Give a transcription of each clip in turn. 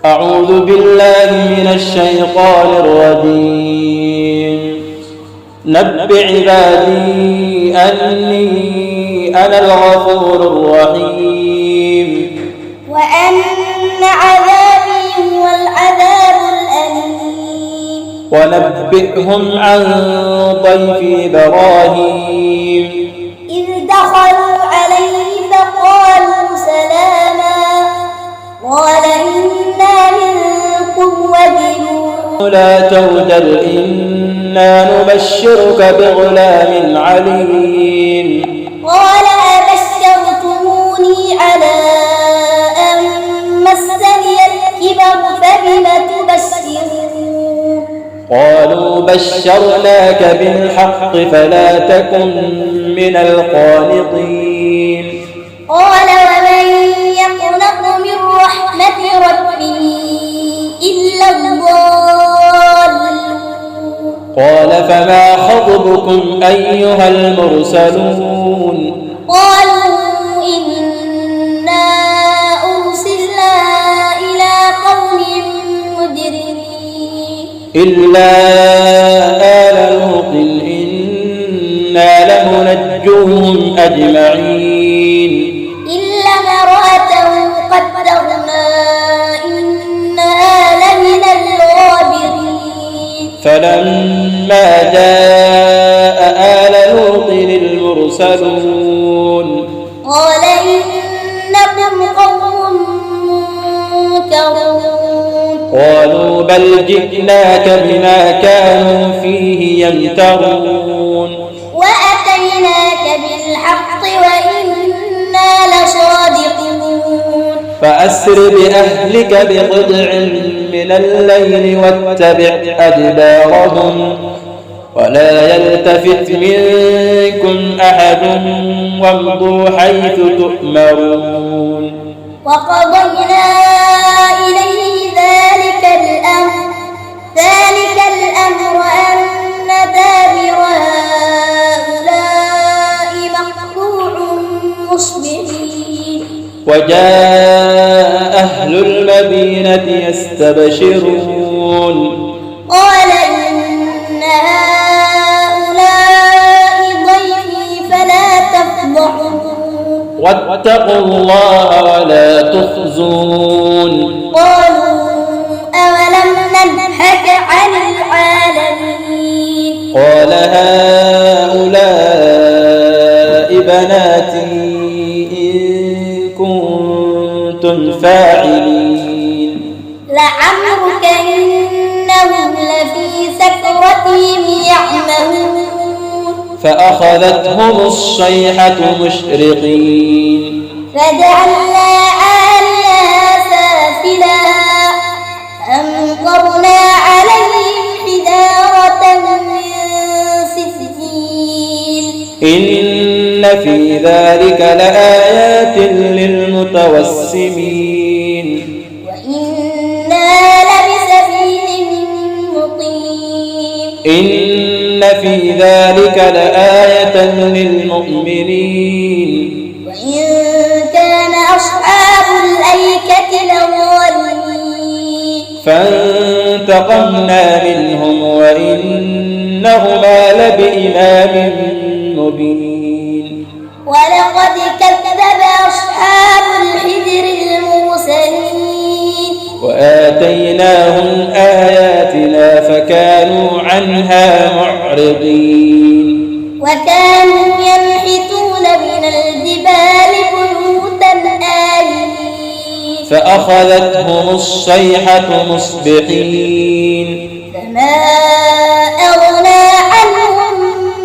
أعوذ بالله من الشيطان الرجيم. نبئ عبادي أني أنا الغفور الرحيم وأن عذابي هو العذاب الأليم. ونبئهم عن ضيف إبراهيم إذ دخلوا عليه فقالوا سلاما قال إنا منكم وجلون لا توجل إنا نبشرك بغلام عليم. قال أبشرتموني على أن مسني الكبر فبم تبشرون قالوا بشرناك بالحق فلا تكن من القانطين. قال ومن يقنط من رحمة ربه إلا الضالون. قال فما خطبكم أيها المرسلون. قالوا إنا أرسلنا إلى قوم مجرمين إلا آل لوط إنا لمنجوهم أجمعين إلا امرأته قدرنا إنها لمن الغابرين. فلما جاء آل لوط المرسلون قال إنكم قوم منكرون. قالوا بل جئناك بما كانوا فيه يمترون. وأتيناك بالحق وإنا لصادقون. فأسر بأهلك بقطع من الليل واتبع أدبارهم ولا يلتفت منكم أحد وامضوا حيث تؤمرون. وقضينا إليه ذلك الأمر أن دابر هؤلاء مقطوع مصبحين. وجاء أهل المدينة يستبشرون. قال إن هؤلاء ضيفي فلا تفضحون. واتقوا الله ولا تخزون. قالوا أولم ننهك عن العالمين. قال هؤلاء بناتي إن كنتم فاعلين. لعمرك إنهم لفي سكرتهم يعمهون. فأخذتهم الصيحة مشرقين فجعلنا عاليها سافلها أمطرنا عليهم حجارة من سجيل. إن في ذلك لآيات للمتوسمين. وإنا لبسبيل مقيم. إن في ذلك لآية للمؤمنين. وإن كان أصحاب الأيكة لظالمين. فانتقمنا منهم وإنهما لبإمام مبين. ولقد كذب أصحاب الحجر المرسلين. وآتيناهم آياتنا فكانوا عنها معرضين. وكانوا ينحتون من الجبال بيوتا آمنين. فأخذتهم الصيحة مصبحين فما أغنى عنهم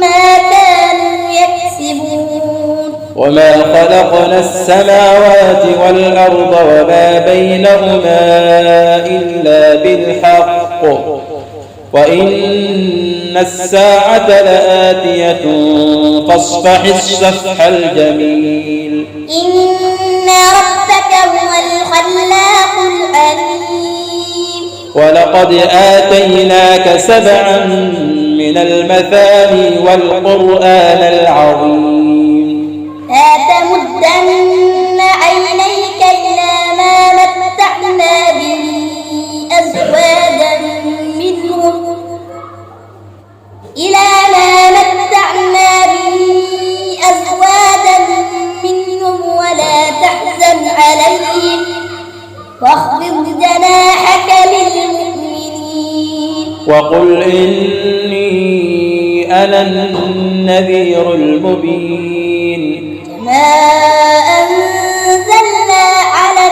ما كانوا يكسبون. وما خلقنا السماوات والأرض وما بينهما إلا بالحق وإن الساعة لآتية فاصفح الصفح الجميل. إن ربك هو الخلاق العليم. ولقد آتيناك 7 من المثاني والقرآن العظيم. لا تمدن عينيك إلى ما متعنا به واخفض جناحك للمؤمنين وقل إني أنا النذير المبين كما أنزلنا على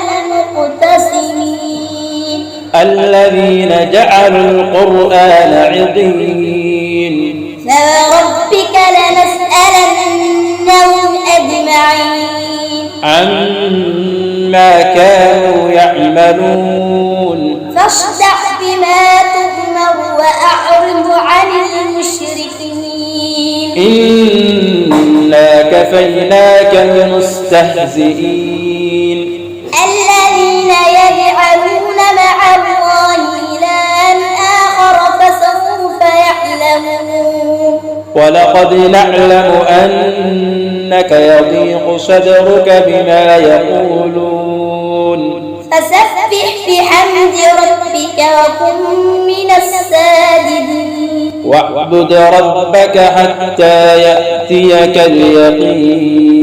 المقتسمين الذين جعلوا القرآن عضين فوربك لنسألنهم أجمعين عما كانوا يعملون فاصدع بما تؤمر وأعرض عن المشركين إنا كفيناك المستهزئين الذين يجعلون مع الله إلها آخر فسوف يعلمون ولقد نعلم أنك يضيق صدرك بما يقولون فسبح بحمد ربك وكن من الساجدين واعبد ربك حتى يأتيك اليقين